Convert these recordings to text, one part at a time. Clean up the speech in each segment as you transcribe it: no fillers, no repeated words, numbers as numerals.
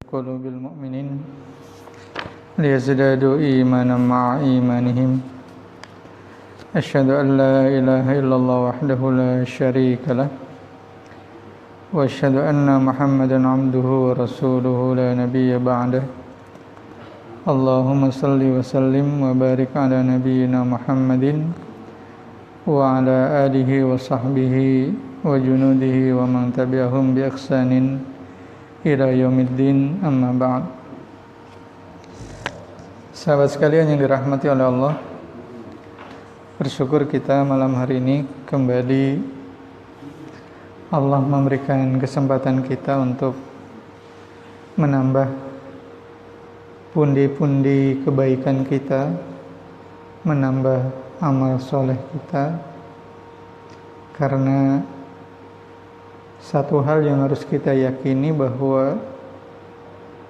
قلوب المؤمنين ليزدادوا إيمانا مع إيمانهم أشهد أن لا إله إلا الله وحده لا شريك له وأشهد أن محمدا عبده ورسوله لا نبي بعده اللهم صل وسلم وبارك على نبينا محمد وعلى آله وصحبه وجنوده ومن تبعهم بإحسان ila yaumiddin, amma ba'd. Sahabat sekalian yang dirahmati oleh Allah, bersyukur kita malam hari ini kembali Allah memberikan kesempatan kita untuk menambah pundi-pundi kebaikan kita, menambah amal soleh kita, karena satu hal yang harus kita yakini bahwa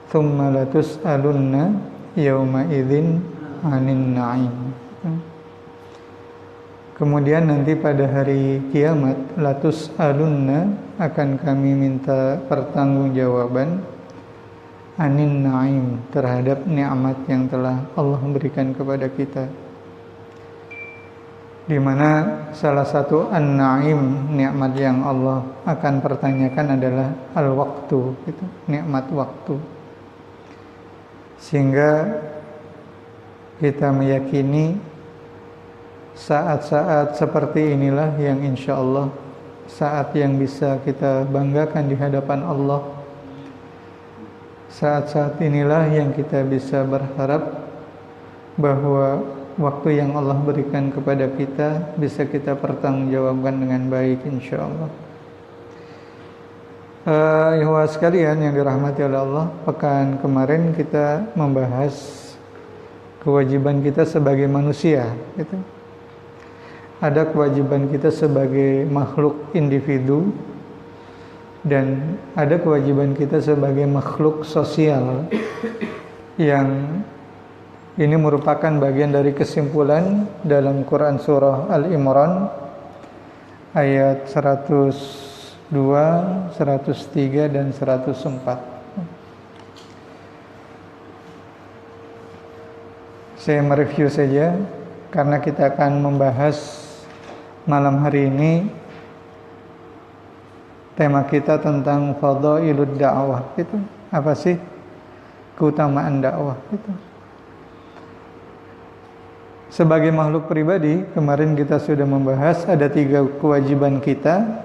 tsumma latus'alunna yauma idzin 'anin na'im. Kemudian nanti pada hari kiamat latus'alunna akan kami minta pertanggungjawaban 'anin na'im, terhadap nikmat yang telah Allah berikan kepada kita. Di mana salah satu an-na'im, nikmat yang Allah akan pertanyakan adalah al-waktu, gitu, nikmat waktu. Sehingga kita meyakini saat-saat seperti inilah yang insya Allah saat yang bisa kita banggakan di hadapan Allah. Saat-saat inilah yang kita bisa berharap bahwa waktu yang Allah berikan kepada kita bisa kita pertanggungjawabkan dengan baik, insya Allah. Ikhwah sekalian yang dirahmati oleh Allah, pekan kemarin kita membahas kewajiban kita sebagai manusia, gitu. Ada kewajiban kita sebagai makhluk individu dan ada kewajiban kita sebagai makhluk sosial, yang ini merupakan bagian dari kesimpulan dalam Quran Surah Al-Imran ayat 102, 103, dan 104. Saya mereview saja karena kita akan membahas malam hari ini tema kita tentang fadhailud da'wah. Itu apa sih keutamaan dakwah itu? Sebagai makhluk pribadi, kemarin kita sudah membahas ada 3 kewajiban kita.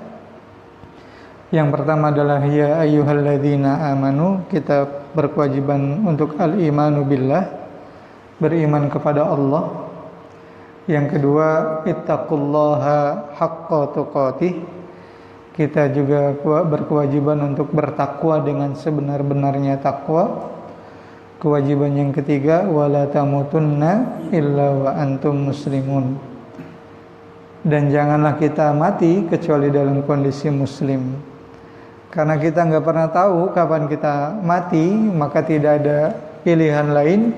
Yang pertama adalah ya ayyuhalladzina amanu, kita berkewajiban untuk al-imanu billah, beriman kepada Allah. Yang kedua, ittaqullaha haqqa tuqatih, kita juga berkewajiban untuk bertakwa dengan sebenar-benarnya takwa. Kewajiban yang ketiga, wala tamutunna illa wa antum muslimun, dan janganlah kita mati kecuali dalam kondisi muslim. Karena kita nggak pernah tahu kapan kita mati, maka tidak ada pilihan lain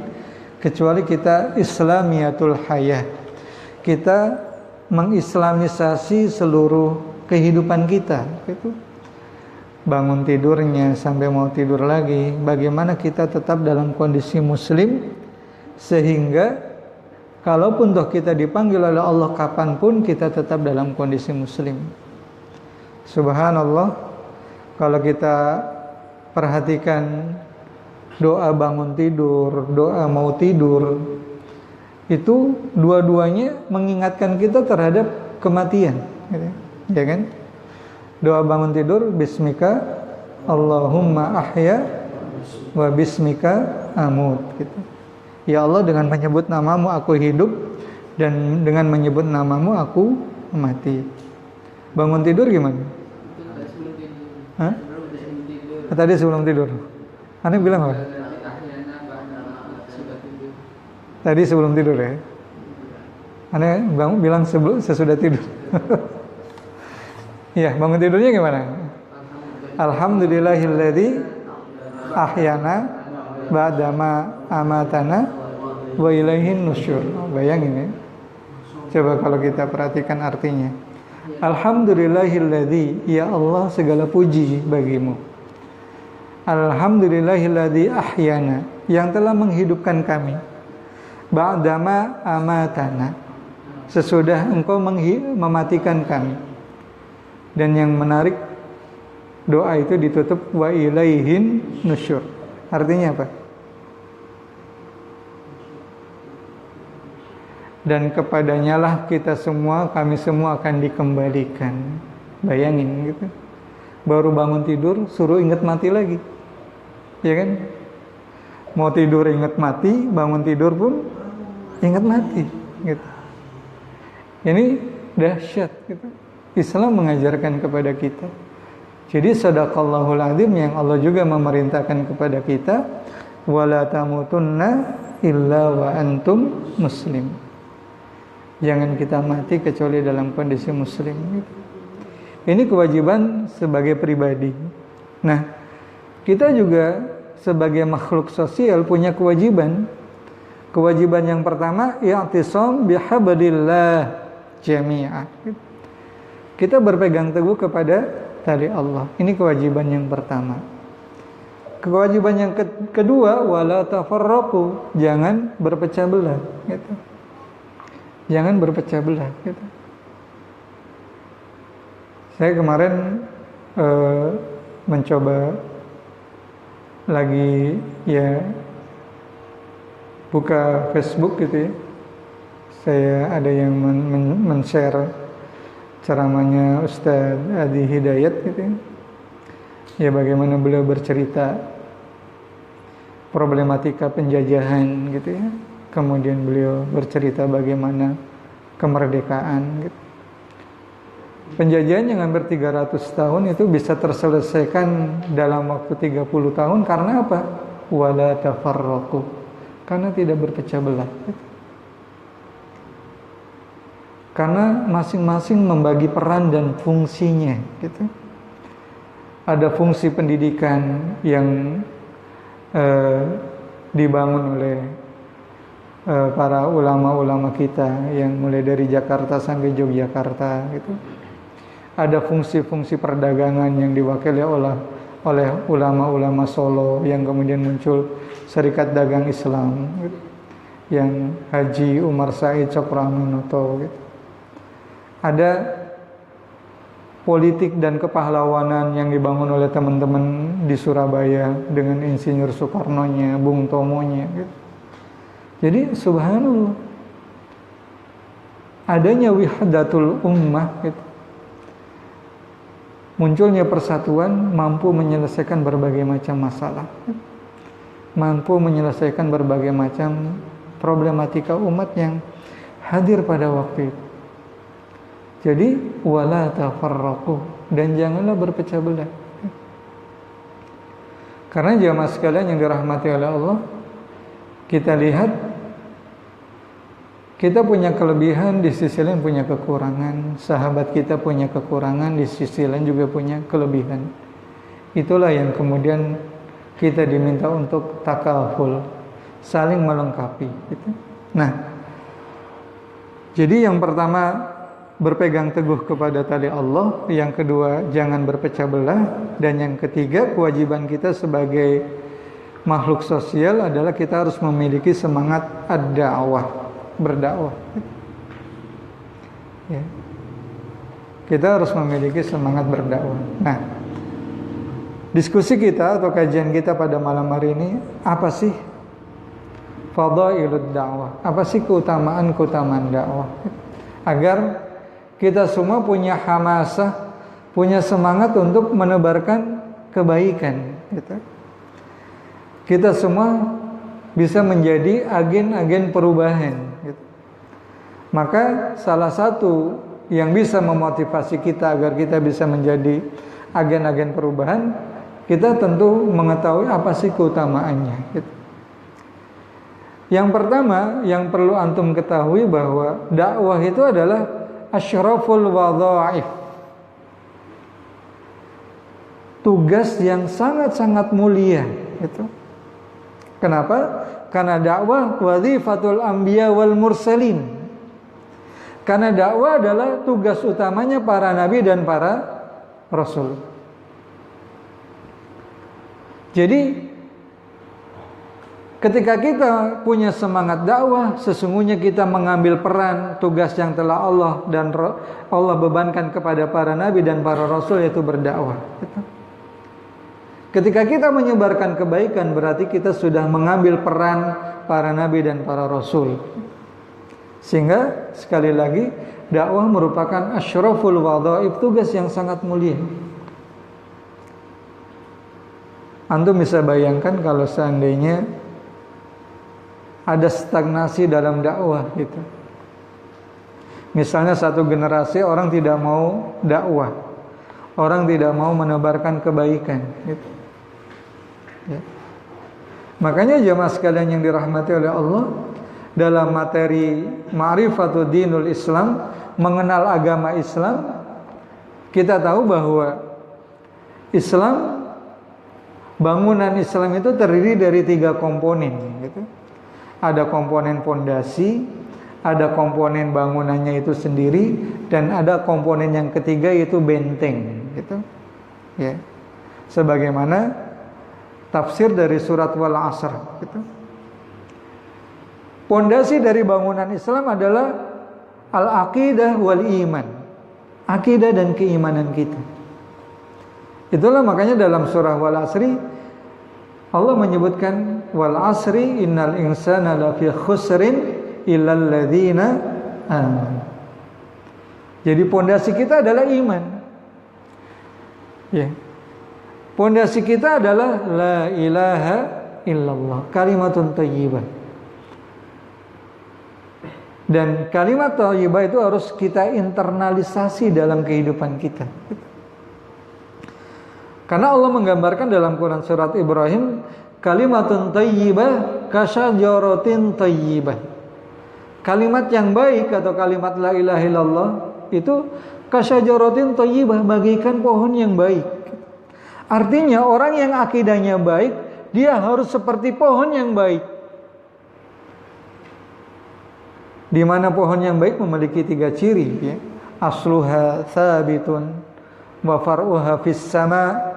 kecuali kita islamiyatul hayah, kita mengislamisasi seluruh kehidupan kita, gitu. Bangun tidurnya sampai mau tidur lagi, bagaimana kita tetap dalam kondisi muslim, sehingga kalaupun toh kita dipanggil oleh Allah kapanpun, kita tetap dalam kondisi muslim. Subhanallah, kalau kita perhatikan doa bangun tidur, doa mau tidur, itu dua-duanya mengingatkan kita terhadap kematian, gitu, ya kan? Doa bangun tidur, bismika Allahumma ahya wa bismika amut, gitu. Ya Allah, dengan menyebut namamu aku hidup, dan dengan menyebut namamu aku mati. Bangun tidur gimana? Hah? Tadi sebelum tidur. Anda bilang apa? Tadi sebelum tidur ya? Anda bilang sesudah tidur. Ya, bangun tidurnya gimana? Alhamdulillahilladzi ahyana ba'dama amatana wa ilaihin nusyur. Bayangin ya. Coba kalau kita perhatikan artinya. Alhamdulillahilladzi, ya Allah segala puji bagimu. Alhamdulillahilladzi ahyana, yang telah menghidupkan kami. Ba'dama amatana, sesudah engkau mematikan kami. Dan yang menarik, doa itu ditutup wa ilaihin nusyur. Artinya apa? Dan kepadanya lah kita semua, kami semua akan dikembalikan. Bayangin gitu. Baru bangun tidur, suruh ingat mati lagi. Ya kan? Mau tidur ingat mati, bangun tidur pun ingat mati gitu. Ini dahsyat gitu. Islam mengajarkan kepada kita. Jadi sadaqallahul azim, yang Allah juga memerintahkan kepada kita, wala tamutunna illa wa antum muslim. Jangan kita mati kecuali dalam kondisi muslim gitu. Ini kewajiban sebagai pribadi. Nah, kita juga sebagai makhluk sosial punya kewajiban. Kewajiban yang pertama, i'tisam bihablillah jami'ah. Kita berpegang teguh kepada tali Allah. Ini kewajiban yang pertama. Kewajiban yang kedua, wala tafarraqu, jangan berpecah belah gitu. Jangan berpecah belah gitu. Saya kemarin mencoba lagi ya buka Facebook gitu ya. Saya ada yang men-share ceramahnya Ustaz Adi Hidayat gitu ya. Ya bagaimana beliau bercerita problematika penjajahan gitu ya. Kemudian beliau bercerita bagaimana kemerdekaan gitu. Penjajahan yang hampir 300 tahun itu bisa terselesaikan dalam waktu 30 tahun karena apa? Wala tafarraqu. Karena tidak berpecah belah. Karena masing-masing membagi peran dan fungsinya gitu. Ada fungsi pendidikan yang dibangun oleh para ulama-ulama kita yang mulai dari Jakarta sampai Yogyakarta gitu. Ada fungsi-fungsi perdagangan yang diwakili oleh ulama-ulama Solo yang kemudian muncul Serikat Dagang Islam gitu. Yang Haji Umar Said Cokroaminoto gitu. Ada politik dan kepahlawanan yang dibangun oleh teman-teman di Surabaya dengan Insinyur Soekarno-nya, Bung Tomo-nya gitu. Jadi subhanallah, adanya wihdatul ummah gitu. Munculnya persatuan mampu menyelesaikan berbagai macam masalah, mampu menyelesaikan berbagai macam problematika umat yang hadir pada waktu itu. Jadi wala tafarraqu, dan janganlah berpecah belah. Karena jamaah sekalian yang dirahmati oleh Allah, kita lihat kita punya kelebihan, di sisi lain punya kekurangan. Sahabat kita punya kekurangan, di sisi lain juga punya kelebihan. Itulah yang kemudian kita diminta untuk takaful, saling melengkapi gitu. Nah, jadi yang pertama berpegang teguh kepada tali Allah, yang kedua jangan berpecah belah, dan yang ketiga kewajiban kita sebagai makhluk sosial adalah kita harus memiliki semangat ad-da'wah, berdakwah. Ya. Kita harus memiliki semangat berdakwah. Nah, diskusi kita atau kajian kita pada malam hari ini, apa sih fadailud dakwah? Apa sih keutamaan dakwah? Agar kita semua punya hamasah, punya semangat untuk menebarkan kebaikan gitu. Kita semua bisa menjadi agen-agen perubahan gitu. Maka salah satu yang bisa memotivasi kita agar kita bisa menjadi agen-agen perubahan, kita tentu mengetahui apa sih keutamaannya gitu. Yang pertama yang perlu antum ketahui bahwa dakwah itu adalah asyraful wadha'if, tugas yang sangat-sangat mulia gitu. Kenapa? Karena dakwah wazifatul anbiya wal mursalin. Karena dakwah adalah tugas utamanya para nabi dan para rasul. Jadi ketika kita punya semangat dakwah, sesungguhnya kita mengambil peran tugas yang telah Allah dan Allah bebankan kepada para nabi dan para rasul, yaitu berdakwah. Ketika kita menyebarkan kebaikan, berarti kita sudah mengambil peran para nabi dan para rasul. Sehingga sekali lagi, dakwah merupakan asyraful wadhaif, tugas yang sangat mulia. Antum bisa bayangkan kalau seandainya ada stagnasi dalam dakwah gitu. Misalnya satu generasi orang tidak mau dakwah, orang tidak mau menebarkan kebaikan gitu. Ya. Makanya jemaah sekalian yang dirahmati oleh Allah, dalam materi ma'rifatul dinul Islam, mengenal agama Islam, kita tahu bahwa Islam, bangunan Islam itu terdiri dari 3 komponen gitu. Ada komponen pondasi, ada komponen bangunannya itu sendiri, dan ada komponen yang ketiga yaitu benteng gitu. Ya. Sebagaimana tafsir dari surat Wal Asr gitu. Pondasi dari bangunan Islam adalah al-aqidah wal iman. Akidah dan keimanan kita. Itulah makanya dalam surah Wal Asri Allah menyebutkan wal asri innal insana lafi khusrin illal ladzina amanu. Jadi pondasi kita adalah iman. Ya. Pondasi kita adalah la ilaha illallah, kalimatun thayyibah. Dan kalimat thayyibah itu harus kita internalisasi dalam kehidupan kita. Karena Allah menggambarkan dalam Quran surat Ibrahim, kalimatun thayyibah kasyajaratin thayyibah. Kalimat yang baik atau kalimat la ilaha illallah itu kasyajaratin thayyibah, bagaikan pohon yang baik. Artinya orang yang akidahnya baik, dia harus seperti pohon yang baik. Di mana pohon yang baik memiliki 3 ciri, ya. Asluha thabitun wa far'uha fis sama'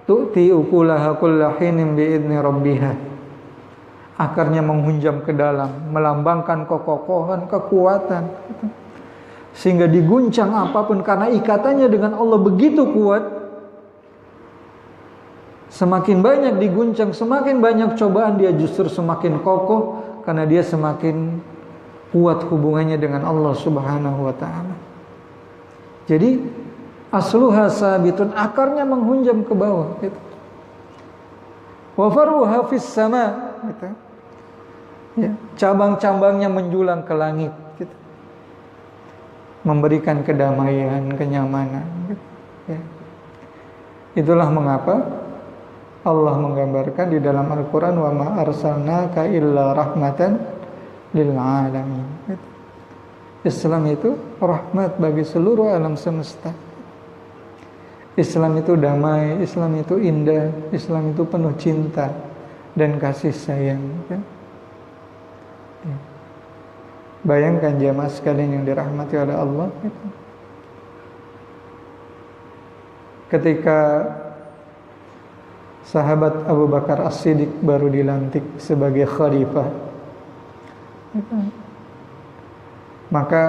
tu'ti ukulaha kulla hinin bi'idni rabbiha. Akarnya menghunjam ke dalam, melambangkan kekokohan, kekuatan, sehingga diguncang apapun, karena ikatannya dengan Allah begitu kuat. Semakin banyak diguncang, semakin banyak cobaan, dia justru semakin kokoh, karena dia semakin kuat hubungannya dengan Allah Subhanahu wa ta'ala. Jadi asluha sabitun, akarnya menghunjam ke bawah gitu. Wa faruha fis sama gitu. Ya, cabang-cabangnya menjulang ke langit gitu. Memberikan kedamaian, kenyamanan gitu. Ya. Itulah mengapa Allah menggambarkan di dalam Al-Qur'an, wa ma arsalnaka illa rahmatan lil alamin gitu. Islam itu rahmat bagi seluruh alam semesta. Islam itu damai, Islam itu indah, Islam itu penuh cinta dan kasih sayang. Ya. Bayangkan jemaah sekalian yang dirahmati oleh Allah. Ketika sahabat Abu Bakar As-Siddiq baru dilantik sebagai khalifah, maka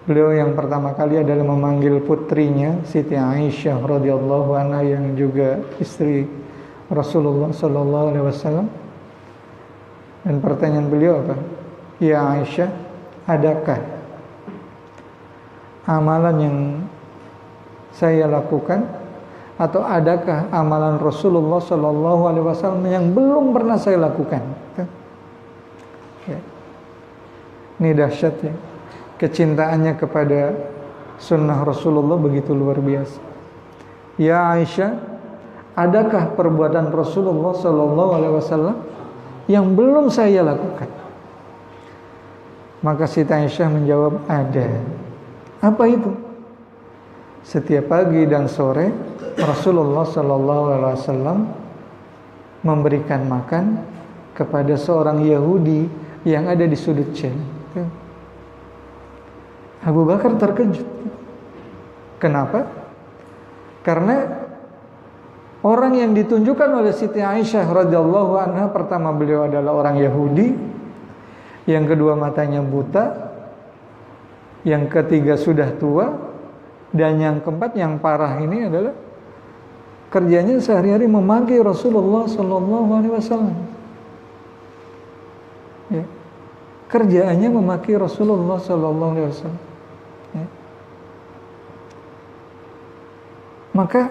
beliau yang pertama kali adalah memanggil putrinya Siti Aisyah radhiyallahu anha yang juga istri Rasulullah sallallahu alaihi wasallam. Dan pertanyaan beliau apa? Ya Aisyah, adakah amalan yang saya lakukan atau adakah amalan Rasulullah sallallahu alaihi wasallam yang belum pernah saya lakukan? Ya. Ini dahsyat ya. Kecintaannya kepada sunnah Rasulullah begitu luar biasa. Ya Aisyah, adakah perbuatan Rasulullah sallallahu alaihi wasallam yang belum saya lakukan? Maka Siti Aisyah menjawab, ada. Apa itu? Setiap pagi dan sore Rasulullah sallallahu alaihi wasallam memberikan makan kepada seorang Yahudi yang ada di sudut jalan. Abu Bakar terkejut. Kenapa? Karena Orang yang ditunjukkan oleh Siti Aisyah radhiyallahu anha, pertama beliau adalah orang Yahudi, yang kedua matanya buta, yang ketiga sudah tua, dan yang keempat yang parah ini adalah kerjanya sehari-hari memaki Rasulullah sallallahu alaihi wasallam. Ya. Kerjaannya memaki Rasulullah sallallahu alaihi wasallam. Ya. Maka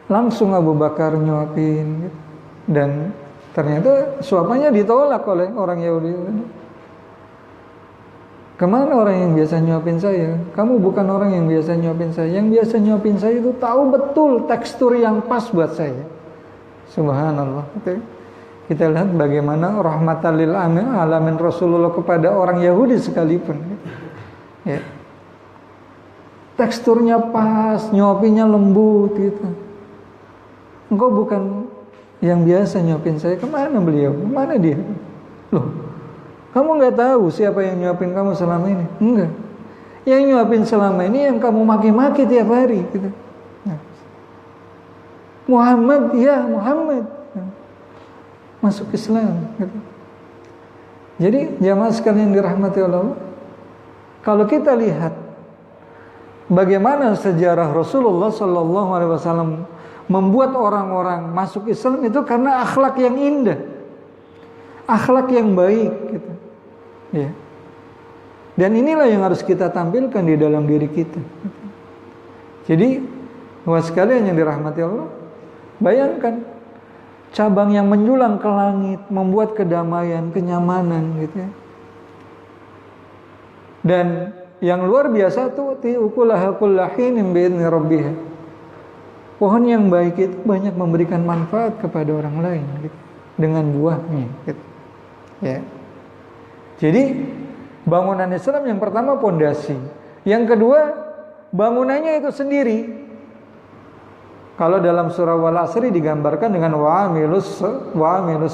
langsung Abu Bakar nyuapin, gitu. Dan ternyata suapannya ditolak oleh orang Yahudi. Kemana orang yang biasa nyuapin saya? Kamu bukan orang yang biasa nyuapin saya. Yang biasa nyuapin saya itu tahu betul tekstur yang pas buat saya. Subhanallah. Kita lihat bagaimana rahmatan lil alamin Rasulullah kepada orang Yahudi sekalipun. Ya. Teksturnya pas, nyuapinnya lembut gitu. Engkau bukan yang biasa nyuapin saya. Kemana beliau? Kemana dia? Loh, kamu nggak tahu siapa yang nyuapin kamu selama ini? Enggak. Yang nyuapin selama ini yang kamu maki-maki tiap hari gitu. Nah. Muhammad, ya Muhammad. Nah. Masuk Islam gitu. Jadi jamaah sekalian dirahmati Allah, kalau kita lihat bagaimana sejarah Rasulullah sallallahu alaihi wasallam membuat orang-orang masuk Islam, itu karena akhlak yang indah, akhlak yang baik gitu. Ya. Dan inilah yang harus kita tampilkan di dalam diri kita. Jadi, buat sekalian yang dirahmati Allah, bayangkan cabang yang menjulang ke langit, membuat kedamaian, kenyamanan gitu ya. Dan yang luar biasa tuh tiukulaha kullahinin bi'idzni rabbih. Pohon yang baik itu banyak memberikan manfaat kepada orang lain gitu, dengan buahnya gitu. Ya. Jadi bangunan Islam yang pertama pondasi, yang kedua bangunannya itu sendiri. Kalau dalam surah Wal Asri digambarkan dengan wa'amilus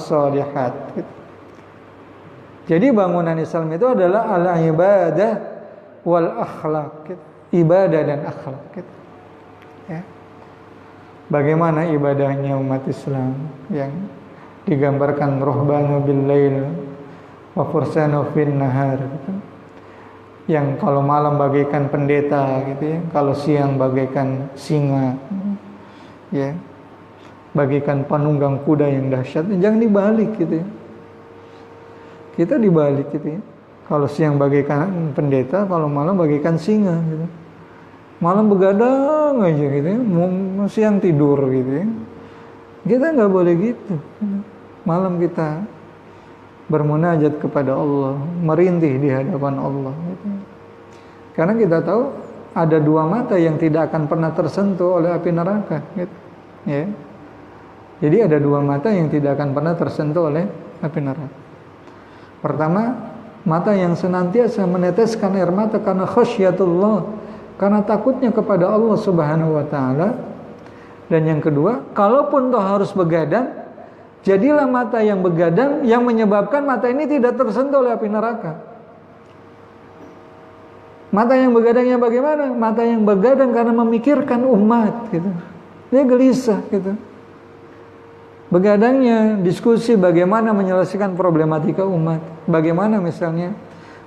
shalihat gitu. Jadi bangunan Islam itu adalah al-ibadah wal akhlak gitu. Ibadah dan akhlak gitu. Ya. Bagaimana ibadahnya umat Islam yang digambarkan ruhbanu bil lail wa fursanu fin nahar gitu. Yang kalau malam bagaikan pendeta gitu ya, kalau siang bagaikan singa. Ya. Bagaikan penunggang kuda yang dahsyat. Jangan dibalik gitu ya. Kita dibalik gitu ya. Kalau siang bagaikan pendeta, kalau malam bagaikan singa gitu. Malam begadang aja gitu ya, siang tidur gitu ya. Kita nggak boleh gitu. Malam kita bermunajat kepada Allah, merintih di hadapan Allah gitu. Karena kita tahu ada dua mata yang tidak akan pernah tersentuh oleh api neraka gitu. Ya. Jadi ada dua mata yang tidak akan pernah tersentuh oleh api neraka. Pertama, mata yang senantiasa meneteskan air mata karena khasyatullah, karena takutnya kepada Allah Subhanahu wa taala. Dan yang kedua, kalaupun toh harus begadang, jadilah mata yang begadang yang menyebabkan mata ini tidak tersentuh oleh api neraka. Mata yang begadangnya bagaimana? Mata yang begadang karena memikirkan umat gitu. Dia gelisah gitu. Begadangnya diskusi bagaimana menyelesaikan problematika umat. Bagaimana misalnya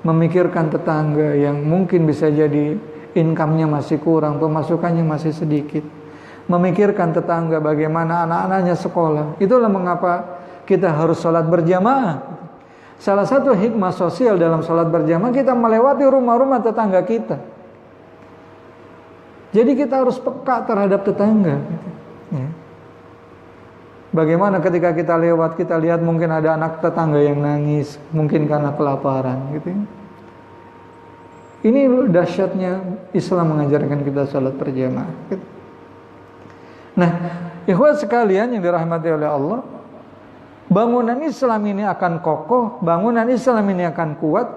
memikirkan tetangga yang mungkin bisa jadi income-nya masih kurang, pemasukannya masih sedikit. Memikirkan tetangga bagaimana anak-anaknya sekolah. Itulah mengapa kita harus sholat berjamaah. Salah satu hikmah sosial dalam sholat berjamaah, kita melewati rumah-rumah tetangga kita. Jadi kita harus peka terhadap tetangga. Ya. Bagaimana ketika kita lewat, kita lihat mungkin ada anak tetangga yang nangis, mungkin karena kelaparan gitu. Ini dahsyatnya Islam mengajarkan kita salat berjamaah. Nah, ikhwat sekalian yang dirahmati oleh Allah, bangunan Islam ini akan kokoh, bangunan Islam ini akan kuat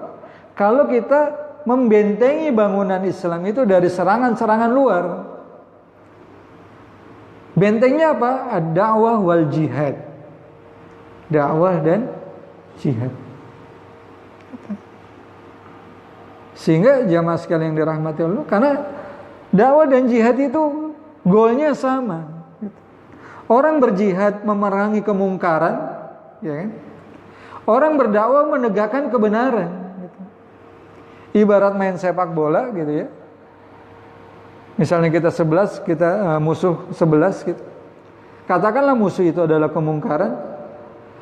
kalau kita membentengi bangunan Islam itu dari serangan-serangan luar. Bentengnya apa? Ad-da'wah wal jihad. Dakwah dan jihad. Sehingga jamaah sekalian yang dirahmati Allah, karena dakwah dan jihad itu goalnya sama gitu. Orang berjihad memerangi kemungkaran, ya kan? Orang berdakwah menegakkan kebenaran. Gitu. Ibarat main sepak bola, gitu ya. Misalnya kita 11, kita musuh 11, gitu. Katakanlah musuh itu adalah kemungkaran.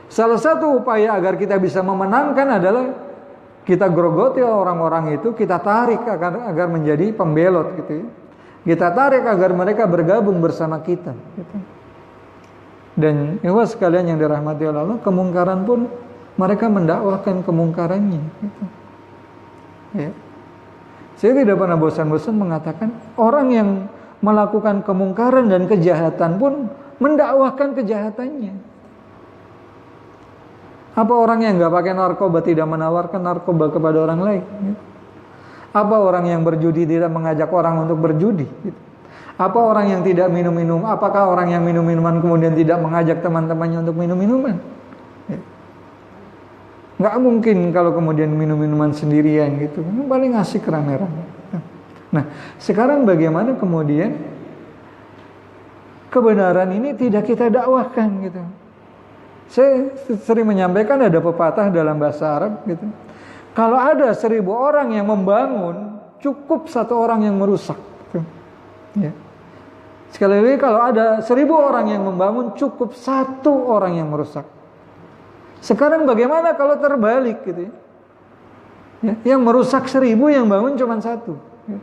Salah satu upaya agar kita bisa memenangkan adalah kita grogoti orang-orang itu, kita tarik agar menjadi pembelot, gitu ya. Kita tarik agar mereka bergabung bersama kita, gitu. Dan ikhwah sekalian yang dirahmati Allah, kemungkaran pun mereka mendakwahkan kemungkarannya, gitu. Ya. Saya tidak pernah bosan-bosan mengatakan orang yang melakukan kemungkaran dan kejahatan pun mendakwahkan kejahatannya. Apa orang yang nggak pakai narkoba tidak menawarkan narkoba kepada orang lain? Gitu. Apa orang yang berjudi tidak mengajak orang untuk berjudi? Gitu. Apa orang yang tidak minum-minum? Apakah orang yang minum-minuman kemudian tidak mengajak teman-temannya untuk minum-minuman? Nggak mungkin kalau kemudian minum-minuman sendirian gitu. Paling asik rame-rame. Nah, sekarang bagaimana kemudian kebenaran ini tidak kita dakwahkan gitu. Saya sering menyampaikan ada pepatah dalam bahasa Arab gitu. Kalau ada 1000 orang yang membangun, cukup 1 orang yang merusak. Gitu. Ya. Sekali lagi, kalau ada 1000 orang yang membangun, cukup 1 orang yang merusak. Sekarang bagaimana kalau terbalik gitu ya? Ya, yang merusak 1000, yang bangun cuma 1. Ya.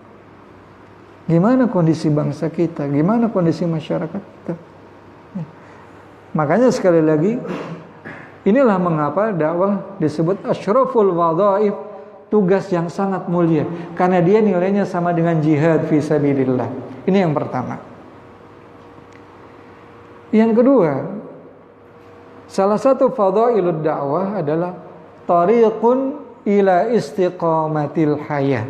Gimana kondisi bangsa kita? Gimana kondisi masyarakat kita? Ya. Makanya sekali lagi, inilah mengapa dakwah disebut asyraful wadhaif, tugas yang sangat mulia, karena dia nilainya sama dengan jihad fi sabilillah. Ini yang pertama. Yang kedua, salah satu fadhailud dakwah adalah tariqun ila istiqamatil hayat.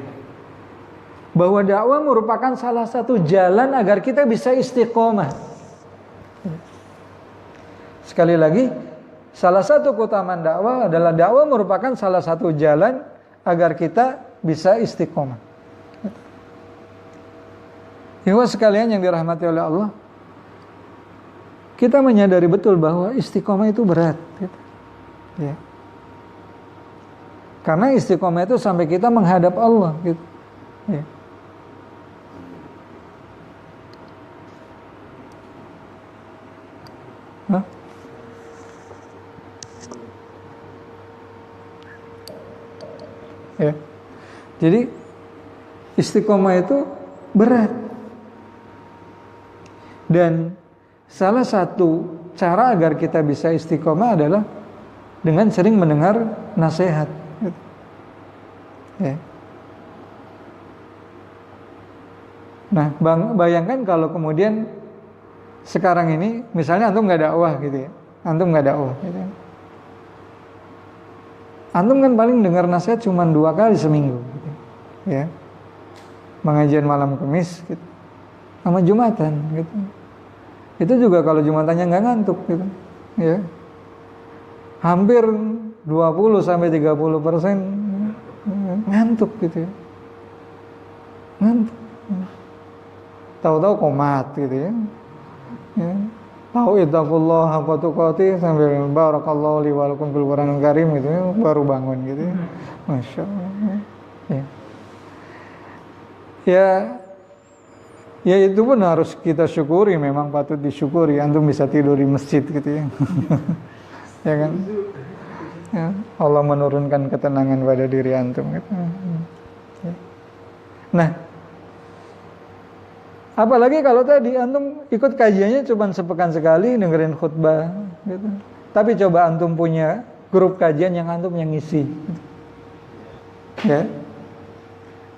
Bahwa dakwah merupakan salah satu jalan agar kita bisa istiqomah. Sekali lagi, salah satu keutamaan dakwah adalah dakwah merupakan salah satu jalan agar kita bisa istiqomah. Ikhwah sekalian yang dirahmati oleh Allah, kita menyadari betul bahwa istiqomah itu berat. Gitu. Ya. Karena istiqomah itu sampai kita menghadap Allah. Gitu. Ya. Hah? Ya. Jadi istiqomah itu berat. Dan salah satu cara agar kita bisa istiqomah adalah dengan sering mendengar nasihat. Ya. Nah, bayangkan kalau kemudian sekarang ini, misalnya antum nggak dakwah gitu ya, antum nggak dakwah. Gitu. Antum kan paling dengar nasihat cuma 2 kali seminggu, gitu. Ya, pengajian malam Kamis, gitu. Sama Jumatan, gitu. Itu juga kalau Jumatannya nggak ngantuk gitu. Ya. Hampir 20-30% ngantuk gitu ya. Ngantuk. Tahu-tahu komat gitu ya. Ya. Tahu ittaqullah haqqa tuqatih sambil barakallahu li wa lakum fil Qur'anil Karim gitu ya, baru bangun gitu ya. Masya Allah. Ya. Ya itu pun harus kita syukuri, memang patut disyukuri. Antum bisa tidur di masjid gitu ya. Ya kan? Ya, Allah menurunkan ketenangan pada diri antum gitu. Ya. Nah, apalagi kalau tadi antum ikut kajiannya cuma sepekan sekali, dengerin khutbah gitu. Tapi coba antum punya grup kajian yang antum yang ngisi. Ya.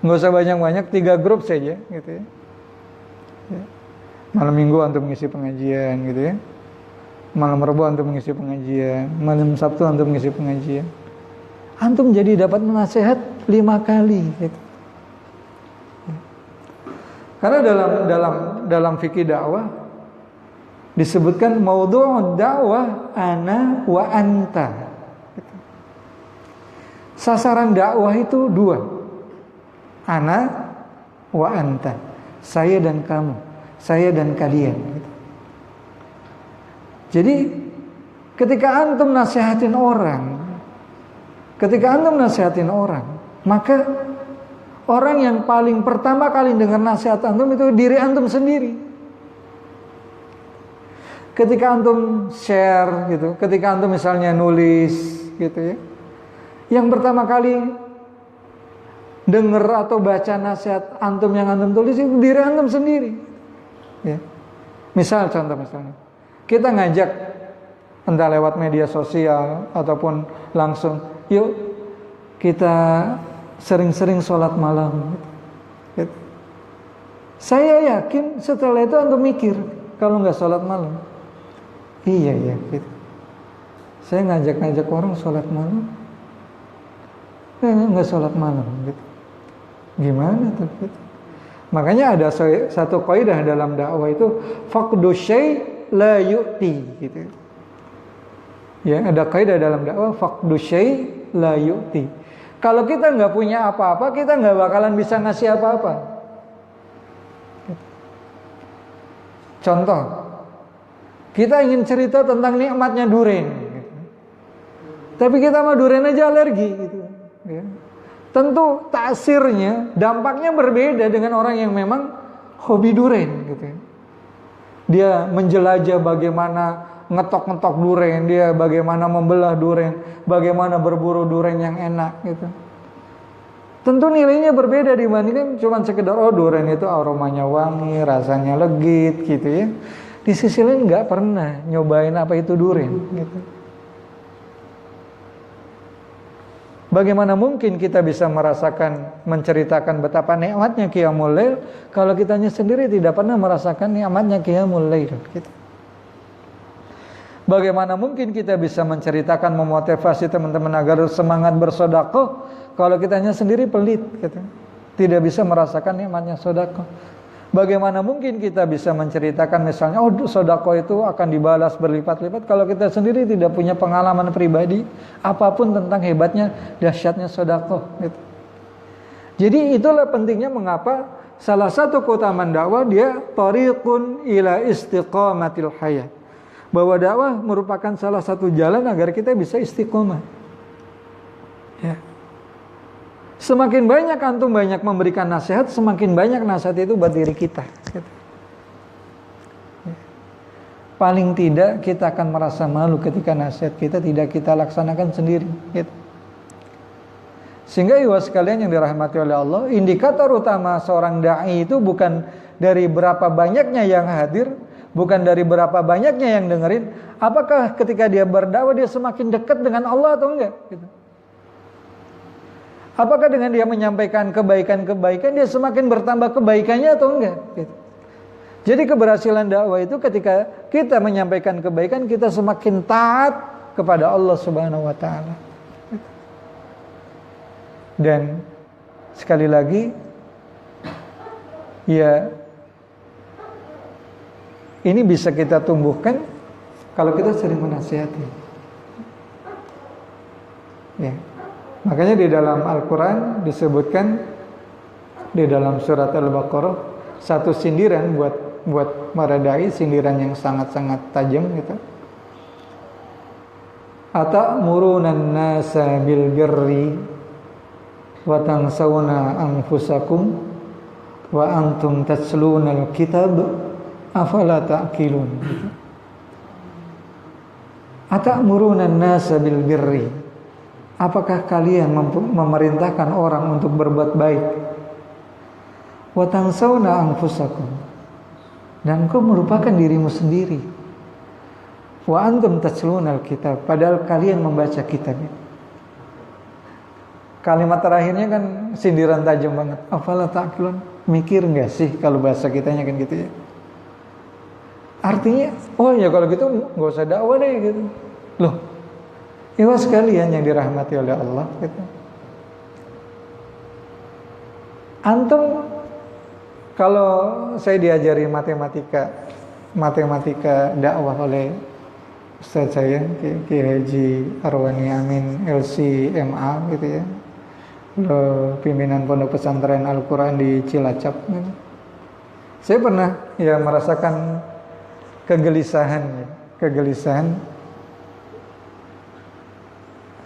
Nggak usah banyak-banyak, 3 grup saja gitu ya. Ya. Malam Minggu antum mengisi pengajian gitu ya. Malam Rabu antum mengisi pengajian. Malam Sabtu antum mengisi pengajian. Antum jadi dapat nasihat 5 kali gitu. Ya. Karena dalam fikih dakwah disebutkan maudhu'ud dakwah ana wa anta. Gitu. Sasaran dakwah itu 2. Ana wa anta. Saya dan kamu, saya dan kalian. Gitu. Jadi ketika antum nasihatin orang, maka orang yang paling pertama kali dengar nasihat antum itu diri antum sendiri. Ketika antum share gitu, ketika antum misalnya nulis gitu ya, yang pertama kali dengar atau baca nasihat antum yang antum tulis itu diri antum sendiri. Ya. Misal contoh misalnya, kita ngajak entah lewat media sosial ataupun langsung, yuk kita sering-sering sholat malam. Gitu. Saya yakin setelah itu antum mikir, kalau nggak sholat malam, iya ya, gitu. Saya ngajak orang sholat malam, nggak sholat malam, gitu. Gimana tuh? Gitu. Makanya ada satu kaidah dalam dakwah itu, faqdu syai' la yu'ti, gitu. Ya, ada kaidah dalam dakwah, faqdu syai' la yu'ti. Kalau kita nggak punya apa-apa, kita nggak bakalan bisa ngasih apa-apa. Contoh, kita ingin cerita tentang nikmatnya durian, gitu. Tapi kita sama durian aja alergi, gitu. Ya. Tentu taksirnya, dampaknya berbeda dengan orang yang memang hobi durian, gitu. Dia menjelajah bagaimana ngetok-ngetok durian, dia bagaimana membelah durian, bagaimana berburu durian yang enak, gitu. Tentu nilainya berbeda dibandingkan cuma sekedar durian itu aromanya wangi, rasanya legit, gitu ya. Di sisi lain nggak pernah nyobain apa itu durian, gitu. Bagaimana mungkin kita bisa merasakan, menceritakan betapa nikmatnya qiyamul lail kalau kitanya sendiri tidak pernah merasakan nikmatnya qiyamul lail, gitu. Bagaimana mungkin kita bisa menceritakan, memotivasi teman-teman agar semangat bersedekah kalau kitanya sendiri pelit, gitu. Tidak bisa merasakan nikmatnya sedekah. Bagaimana mungkin kita bisa menceritakan misalnya, sedekah itu akan dibalas berlipat-lipat kalau kita sendiri tidak punya pengalaman pribadi apapun tentang hebatnya, dahsyatnya sedekah, gitu. Jadi itulah pentingnya mengapa salah satu keutamaan dakwah dia thariqun ila istiqamatil hayat. Bahwa dakwah merupakan salah satu jalan agar kita bisa istiqomah. Ya. Semakin banyak antum banyak memberikan nasihat, semakin banyak nasihat itu buat diri kita. Gitu. Ya. Paling tidak kita akan merasa malu ketika nasihat kita tidak kita laksanakan sendiri. Gitu. Sehingga ikhwas sekalian yang dirahmati oleh Allah, indikator utama seorang da'i itu bukan dari berapa banyaknya yang hadir, bukan dari berapa banyaknya yang dengerin, apakah ketika dia berdakwah dia semakin dekat dengan Allah atau enggak, gitu. Apakah dengan dia menyampaikan kebaikan-kebaikan dia semakin bertambah kebaikannya atau enggak, gitu. Jadi keberhasilan dakwah itu ketika kita menyampaikan kebaikan, kita semakin taat kepada Allah Subhanahu wa taala. Dan sekali lagi, ya, ini bisa kita tumbuhkan kalau kita sering menasihati. Ya. Makanya di dalam Al-Quran disebutkan di dalam surat Al-Baqarah satu sindiran buat para dai, sindiran yang sangat-sangat tajam, gitu. Atamuruna nasa bil birri wa tansawna anfusakum wa antum tatluna al-kitab afala ta'qilun. Atamuruna nasa bil birri. Apakah kalian memerintahkan orang untuk berbuat baik? Wa tansawna anfusakum. Dan kau melupakan dirimu sendiri. Wa antum tatluna al-kitab. Padahal kalian membaca kitab. Kalimat terakhirnya kan sindiran tajam banget. Afala ta'qilun. Mikir enggak sih kalau bahasa kitanya kan gitu ya. Artinya, ya kalau gitu enggak usah dakwah deh, gitu. Loh, ikhwas sekalian yang dirahmati oleh Allah, gitu. Antum, kalau saya diajari matematika dakwah oleh Ustaz saya Ki Haji Arwani Amin LC MA, gitu ya, pimpinan Pondok Pesantren Al-Quran di Cilacap, gitu. Saya pernah ya merasakan kegelisahan, ya. kegelisahan.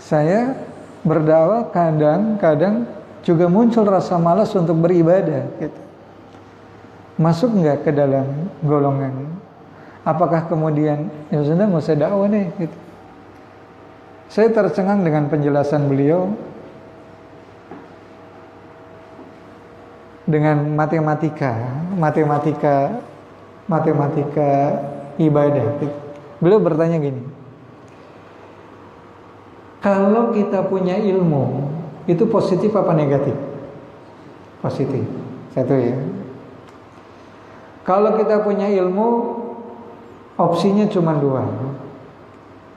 Saya berdakwah kadang-kadang juga muncul rasa malas untuk beribadah gitu. Masuk nggak ke dalam golongan? Apakah kemudian ya sudah nggak usah dakwah deh gitu. Saya tercengang dengan penjelasan beliau dengan matematika ibadah. Beliau bertanya gini, kalau kita punya ilmu itu positif apa negatif? Positif. Satu ya. Kalau kita punya ilmu, opsinya cuma dua.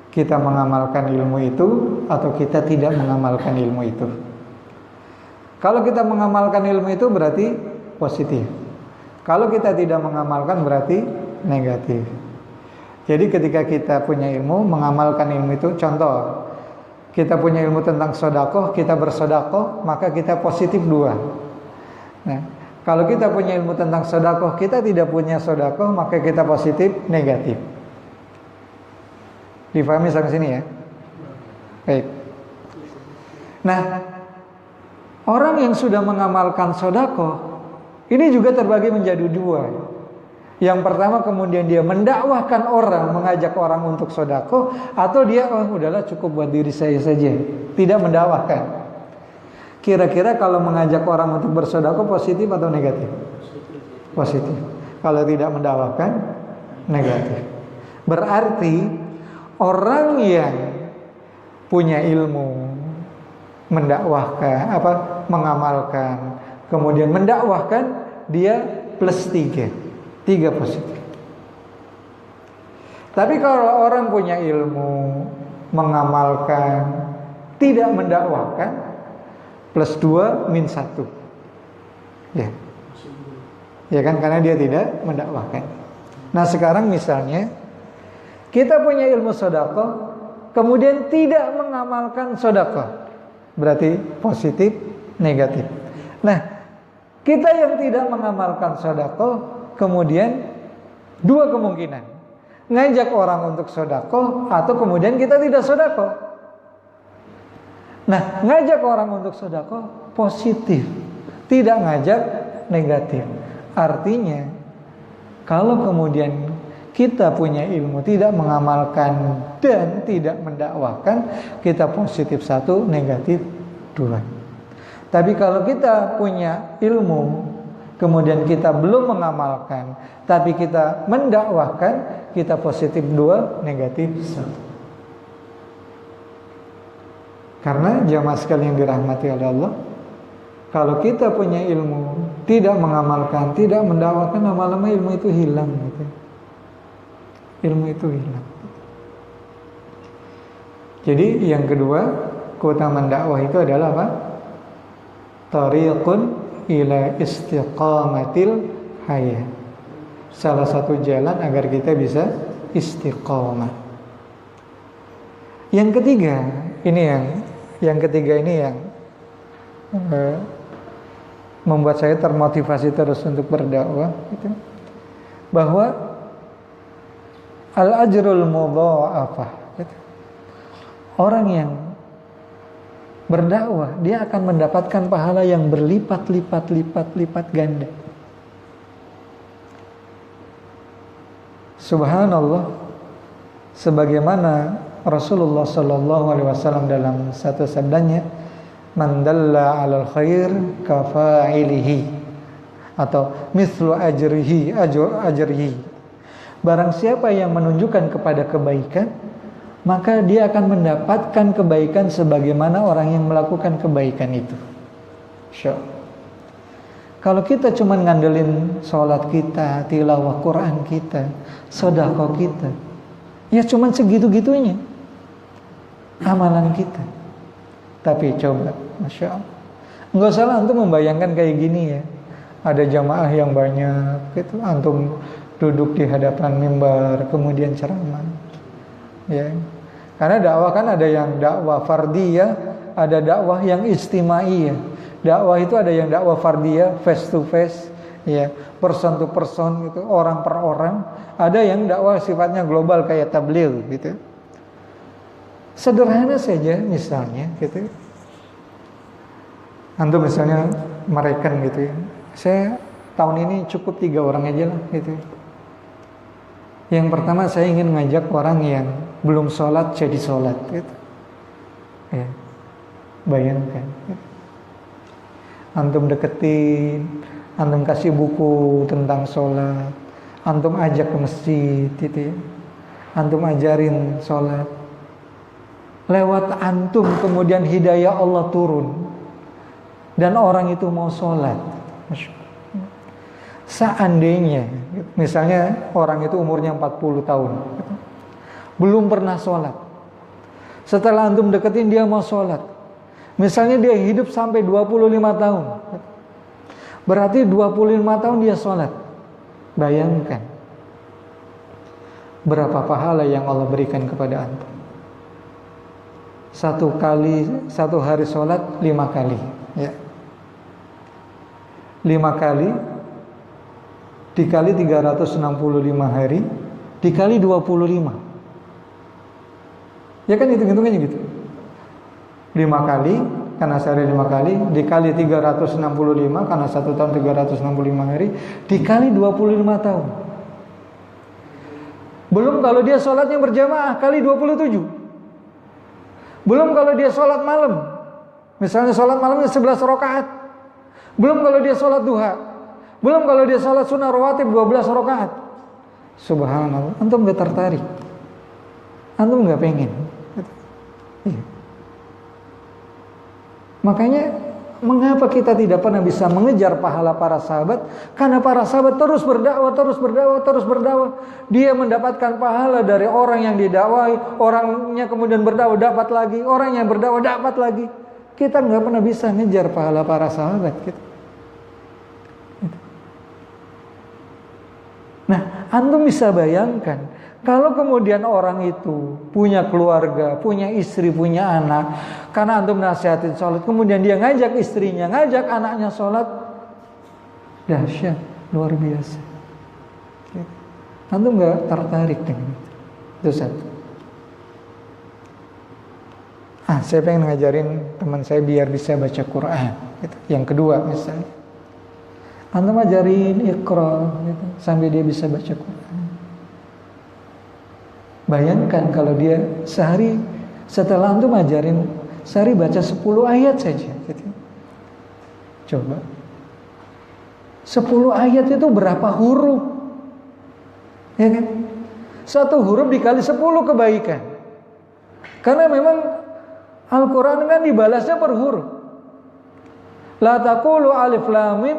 Kita mengamalkan ilmu itu atau kita tidak mengamalkan ilmu itu. Kalau kita mengamalkan ilmu itu berarti positif. Kalau kita tidak mengamalkan berarti negatif. Jadi ketika kita punya ilmu, mengamalkan ilmu itu, contoh, kita punya ilmu tentang sedekah, kita bersedekah, maka kita positif dua. Nah, kalau kita punya ilmu tentang sedekah, kita tidak punya sedekah, maka kita positif negatif. Difahami sampai sini ya? Baik. Nah, orang yang sudah mengamalkan sedekah, ini juga terbagi menjadi dua. Yang pertama kemudian dia mendakwahkan orang, mengajak orang untuk sedekah, atau dia udahlah cukup buat diri saya saja, tidak mendakwahkan. Kira-kira kalau mengajak orang untuk bersedekah positif atau negatif? Positif. Kalau tidak mendakwahkan negatif. Berarti orang yang punya ilmu, mendakwahkan, mengamalkan, kemudian mendakwahkan, dia plus 3 positif. Tapi kalau orang punya ilmu, mengamalkan, tidak mendakwahkan, plus 2 min 1. Ya. Ya kan, karena dia tidak mendakwahkan. Nah sekarang misalnya kita punya ilmu sedekah, kemudian tidak mengamalkan sedekah, berarti positif, negatif. Nah, kita yang tidak mengamalkan sedekah, kemudian dua kemungkinan, ngajak orang untuk sedekah atau kemudian kita tidak sedekah. Nah, ngajak orang untuk sedekah positif, tidak ngajak negatif. Artinya, kalau kemudian kita punya ilmu, tidak mengamalkan dan tidak mendakwahkan, kita positif 1, negatif 2. Tapi kalau kita punya ilmu, kemudian kita belum mengamalkan, tapi kita mendakwahkan, kita positif 2, negatif 1. Karena jamaah sekalian yang dirahmati oleh Allah, kalau kita punya ilmu, tidak mengamalkan, tidak mendakwahkan, lama-lama ilmu itu hilang gitu. Ilmu itu hilang. Jadi yang kedua, keutamaan dakwah itu adalah apa? Tariqun ila istiqamatil hayat. Salah satu jalan agar kita bisa istiqamah. Yang ketiga, ini yang membuat saya termotivasi terus untuk berdakwah, gitu. Bahwa al-ajrul mudha'afah, gitu. Orang yang berdakwah, dia akan mendapatkan pahala yang berlipat-lipat ganda. Subhanallah, sebagaimana Rasulullah sallallahu alaihi wasallam dalam satu sabdanya, man dalla 'alal khair kafa'ilihi, atau mithlu ajrihi. Barang siapa yang menunjukkan kepada kebaikan, maka dia akan mendapatkan kebaikan sebagaimana orang yang melakukan kebaikan itu. Kalau kita cuma ngandelin sholat kita, tilawah Quran kita, sedekah kita, ya cuma segitu-gitunya amalan kita. Tapi coba, Masya Allah, nggak salah antum membayangkan kayak gini ya, ada jamaah yang banyak, gitu, antum duduk di hadapan mimbar, kemudian ceramah, ya. Karena dakwah kan ada yang dakwah fardiyah, ada dakwah yang istimaiyah. Dakwah itu ada yang dakwah fardiyah, face to face, ya, person to person gitu, orang per orang. Ada yang dakwah sifatnya global kayak tabligh gitu. Sederhana saja misalnya gitu. Antum misalnya mereken gitu ya. Saya tahun ini cukup 3 orang aja lah gitu. Yang pertama saya ingin ngajak orang yang belum sholat jadi sholat gitu. Ya. Bayangkan gitu. Antum deketin, antum kasih buku tentang sholat, antum ajak ke masjid gitu ya. Antum ajarin sholat. Lewat antum kemudian hidayah Allah turun. Dan orang itu mau sholat. Seandainya misalnya orang itu umurnya 40 tahun belum pernah sholat, setelah antum deketin dia mau sholat, misalnya dia hidup sampai 25 tahun, berarti 25 tahun dia sholat. Bayangkan berapa pahala yang Allah berikan kepada antum. Satu hari sholat 5 kali ya. 5 kali dikali 365 hari dikali 25. Ya kan hitung-hitungannya gitu. 5 kali karena sehari 5 kali dikali 365 karena 1 tahun 365 hari dikali 25 tahun. Belum kalau dia sholatnya berjamaah kali 27. Belum kalau dia sholat malam. Misalnya sholat malamnya 11 rakaat. Belum kalau dia sholat duha. Belum kalau dia sholat sunnah rawatib 12 rakaat. Subhanallah. Antum gak tertarik. Antum gak pengen. Iya. Makanya mengapa kita tidak pernah bisa mengejar pahala para sahabat? Karena para sahabat terus berdakwah. Dia mendapatkan pahala dari orang yang didakwai. Orangnya kemudian berdakwah dapat lagi. Orang yang berdakwah dapat lagi. Kita nggak pernah bisa ngejar pahala para sahabat gitu. Nah, antum bisa bayangkan kalau kemudian orang itu punya keluarga, punya istri, punya anak, karena antum nasihatin sholat, kemudian dia ngajak istrinya, ngajak anaknya sholat, dahsyat, luar biasa. Antum nggak tertarik dengan itu satu. Saya pengen ngajarin teman saya biar bisa baca Quran gitu. Yang kedua misalnya antum ajarin Iqra gitu, sampai dia bisa baca Quran. Bayangkan kalau dia sehari setelah antum ajarin sehari baca 10 ayat saja gitu. Coba 10 ayat itu berapa huruf? Ya kan? Satu huruf dikali 10 kebaikan. Karena memang Al-Quran kan dibalasnya per huruf. La taqulu alif lam mim.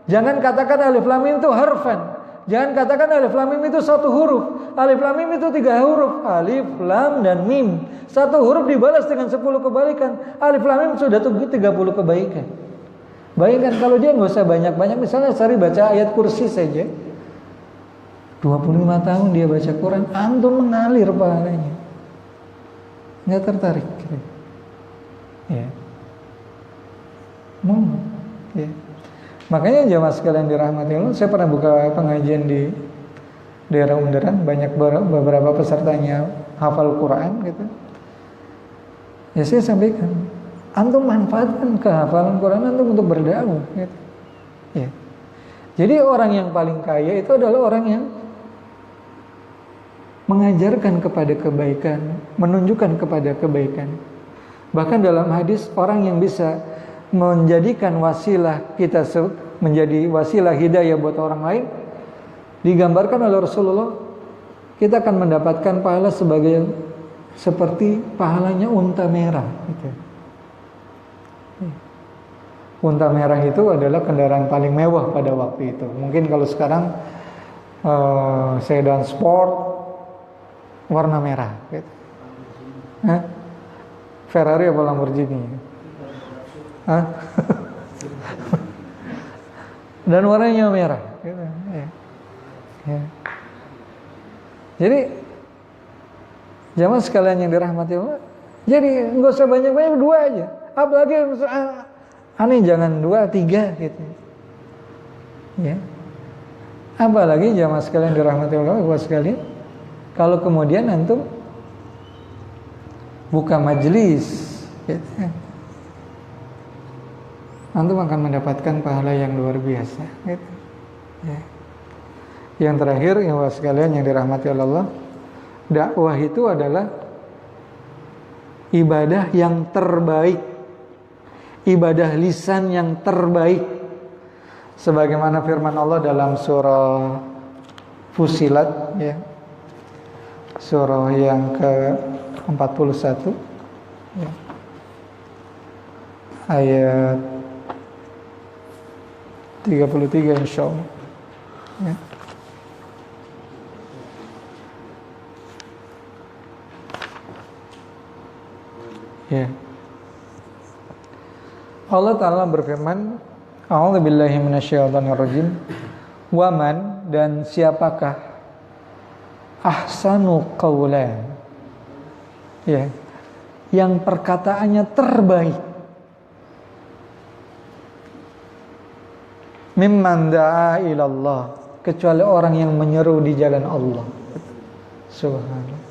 Jangan katakan alif lam mim itu harfan. Jangan katakan alif lam mim itu satu huruf. Alif lam mim itu 3 huruf. Alif, lam, dan mim. Satu huruf dibalas dengan 10 kebaikan. Alif lam mim sudah 30 kebaikan. Bayangkan kalau dia nggak usah banyak-banyak. Misalnya sehari baca ayat kursi saja. 25 tahun dia baca Quran. Antum mengalir pahalanya. Nggak tertarik. Ya. Ya. Makanya jamaah sekalian dirahmati Allah, saya pernah buka pengajian di daerah Undaran, banyak beberapa pesertanya hafal Quran gitu. Ya saya sampaikan, antum manfaatkan kehafalan Quran antum untuk berdakwah gitu. Ya. Jadi orang yang paling kaya itu adalah orang yang mengajarkan kepada kebaikan, menunjukkan kepada kebaikan. Bahkan dalam hadis, orang yang bisa menjadikan wasilah kita menjadi wasilah hidayah buat orang lain, digambarkan oleh Rasulullah, kita akan mendapatkan pahala seperti pahalanya unta merah gitu. Unta merah itu adalah kendaraan paling mewah pada waktu itu. Mungkin kalau sekarang sedan sport warna merah gitu. Ferrari apa Lamborghini? Dan warnanya merah gitu. Ya. Jadi jamaah sekalian yang dirahmati Allah, jadi nggak usah banyak-banyak, 2 aja. Apalagi aneh jangan 2, 3 gitu. Ya. Apalagi jamaah sekalian dirahmati Allah sekalian, kalau kemudian antum buka majelis, gitu ya, antum akan mendapatkan pahala yang luar biasa. Gitu. Ya. Yang terakhir, jamaah sekalian yang dirahmati Allah, dakwah itu adalah ibadah yang terbaik, ibadah lisan yang terbaik. Sebagaimana firman Allah dalam surah Fusilat, ya, surah yang ke-41, ya, ayat 33 insyaallah. Ya. Ya. Allah Ta'ala berfirman, A'udzubillahi minasyaitonirrajim. Waman, dan siapakah ahsanu qawlan, ya, yang perkataannya terbaik, mimman da'a ilallah, kecuali orang yang menyeru di jalan Allah. Subhanallah.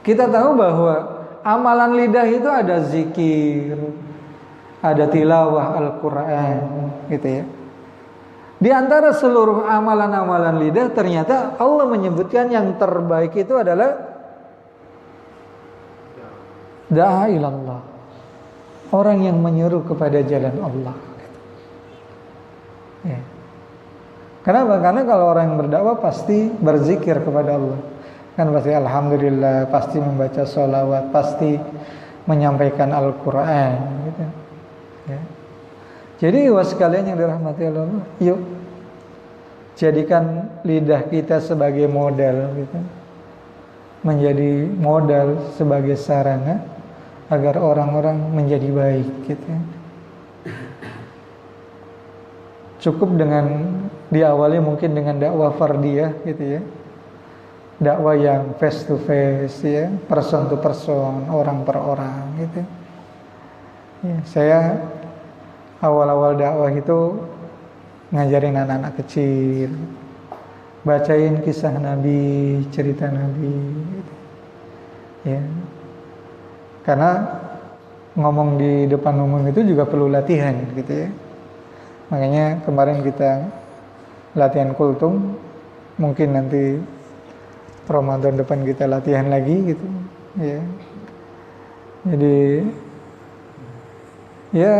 Kita tahu bahwa amalan lidah itu ada zikir, ada tilawah Al-Quran, gitu ya. Di antara seluruh amalan-amalan lidah, ternyata Allah menyebutkan yang terbaik itu adalah da'a ilallah, orang yang menyeru kepada jalan Allah. Ya. Kenapa? Karena kalau orang yang berdakwah pasti berzikir kepada Allah, kan pasti alhamdulillah, pasti membaca sholawat, pasti menyampaikan Al-Quran, gitu. Ya. Jadi sekalian yang dirahmati Allah, yuk jadikan lidah kita sebagai modal, gitu, menjadi modal sebagai sarana agar orang-orang menjadi baik, gitu. Cukup dengan diawali mungkin dengan dakwah fardiyah, gitu ya, dakwah yang face to face, ya, person to person, orang per orang, gitu. Ya, saya awal-awal dakwah itu ngajarin anak-anak kecil, bacain kisah Nabi, cerita Nabi, gitu. Ya, karena ngomong di depan umum itu juga perlu latihan, gitu ya. Makanya kemarin kita latihan kultum, mungkin nanti Ramadan depan kita latihan lagi, gitu. Ya, jadi ya,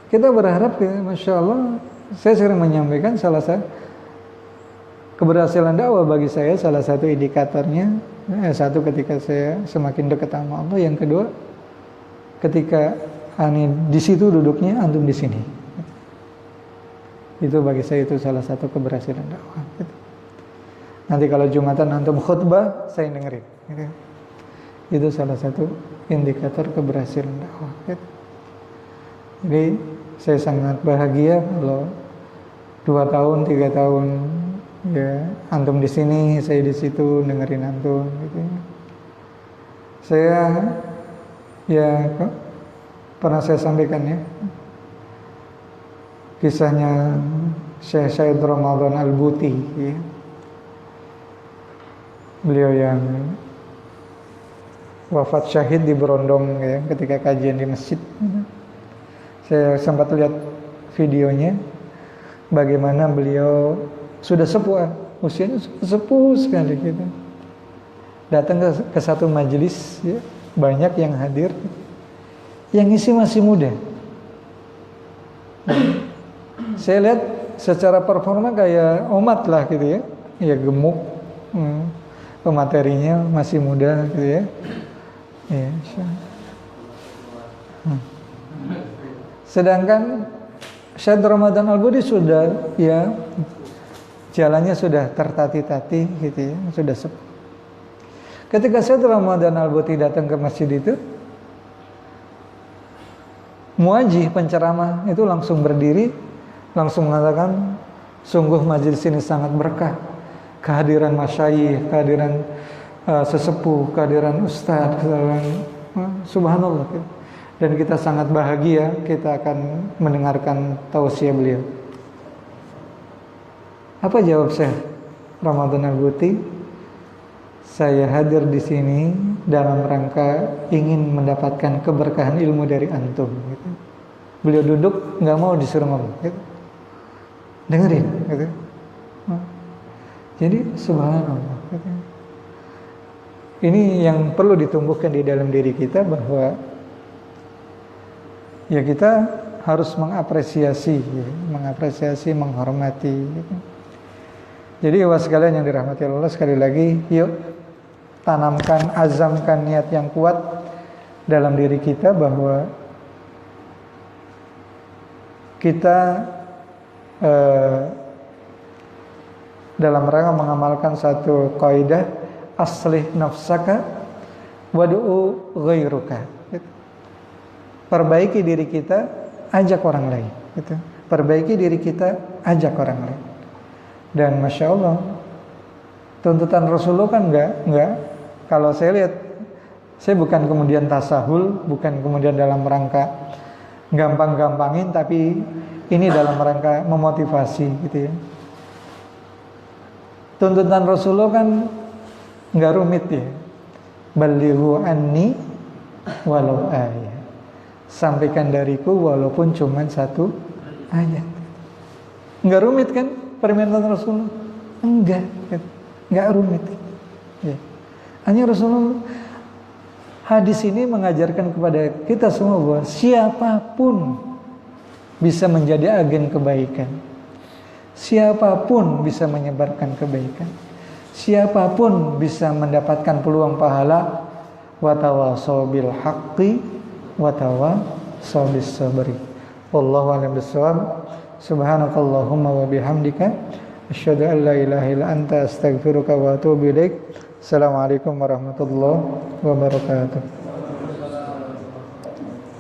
kita berharap, ya, Masya Allah, saya sering menyampaikan salah satu keberhasilan dakwah bagi saya, salah satu indikatornya, satu ketika saya semakin dekat sama Allah, yang kedua ketika di situ duduknya, antum di sini. Itu bagi saya itu salah satu keberhasilan dakwah. Nanti kalau Jumatan antum khutbah, saya dengerin. Itu salah satu indikator keberhasilan dakwah. Jadi saya sangat bahagia kalau 2 tahun, 3 tahun, ya, antum di sini, saya di situ dengerin antum, gitu. Saya, ya, pernah saya sampaikan, ya, kisahnya Syekh Said Ramadan Al-Buti, ya. Beliau yang wafat syahid di Berondong, ya, ketika kajian di masjid. Saya sempat lihat videonya, bagaimana beliau sudah sepuh, usianya sudah sepuh sekali, gitu. Datang ke satu majelis, ya, banyak yang hadir, yang isi masih muda. Saya lihat secara performa kayak Omat lah, gitu ya, ya gemuk, pematerinya masih muda, gitu ya. Ya, sedangkan Syekh Ramadan Al-Buti sudah, ya, jalannya sudah tertati-tati, gitu ya, sudah sepuh. Ketika Syekh Ramadan Al-Buti datang ke masjid itu, muajih penceramah itu langsung berdiri, langsung mengatakan, sungguh majelis ini sangat berkah, kehadiran masyayikh, kehadiran sesepuh, kehadiran ustadz, kehadiran, subhanallah, gitu. Dan kita sangat bahagia kita akan mendengarkan tausiah beliau. Apa jawab Syekh Ramadan Al-Buti? Saya hadir di sini dalam rangka ingin mendapatkan keberkahan ilmu dari antum. Gitu. Beliau duduk nggak mau disuruh ngomong. Gitu. Dengerin. Gitu. Jadi subhanallah. Gitu. Ini yang perlu ditumbuhkan di dalam diri kita bahwa ya kita harus mengapresiasi, menghormati. Gitu. Jadi ikhwas sekalian yang dirahmati Allah, sekali lagi, yuk tanamkan, azamkan niat yang kuat dalam diri kita bahwa kita dalam rangka mengamalkan satu kaidah aslih nafsaka wadu'u ghairuka. Perbaiki diri kita, ajak orang lain. Gitu. Perbaiki diri kita, ajak orang lain. Dan masya Allah, tuntutan Rasulullah kan enggak. Kalau saya lihat, saya bukan kemudian tasahul, bukan kemudian dalam rangka gampang-gampangin, tapi ini dalam rangka memotivasi, gitu ya. Tuntutan Rasulullah kan enggak rumit ya. Balighu anni walau ayat. Sampaikan dariku walaupun cuma satu ayat. Enggak rumit kan permintaan Rasulullah? Enggak rumit. Ya. Hanya Rasulullah hadis ini mengajarkan kepada kita semua bahwa siapapun bisa menjadi agen kebaikan. Siapapun bisa menyebarkan kebaikan. Siapapun bisa mendapatkan peluang pahala. Wa tawassaw bil haqqi wa tawassaw bis sabri. Wallahu a'lam bissawab. Subhanakallahumma wa bihamdika asyhadu an la ilaha illa anta astaghfiruka wa atubu ilaik. Assalamualaikum warahmatullahi wabarakatuh.